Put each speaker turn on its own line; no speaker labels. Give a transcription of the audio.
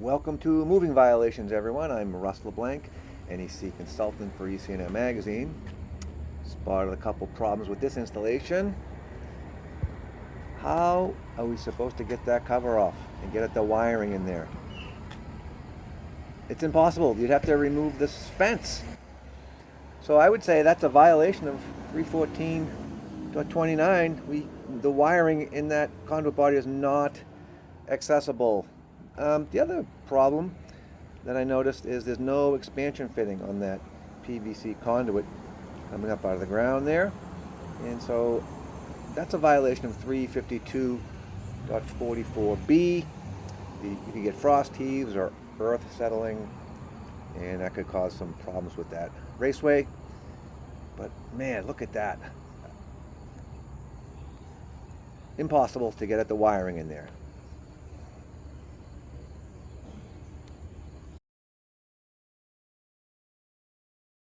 Welcome to Moving Violations, everyone. I'm Russ LeBlanc, NEC consultant for ECNM Magazine. Spotted a couple problems with this installation. How are we supposed to get that cover off and get at the wiring in there? It's impossible. You'd have to remove this fence. So I would say that's a violation of 314.29. The wiring in that conduit body is not accessible. The other problem that I noticed is there's no expansion fitting on that PVC conduit coming up out of the ground there, and so that's a violation of 352.44b. You can get frost heaves or earth settling, and that could cause some problems with that raceway. But man, look at that. Impossible to get at the wiring in there.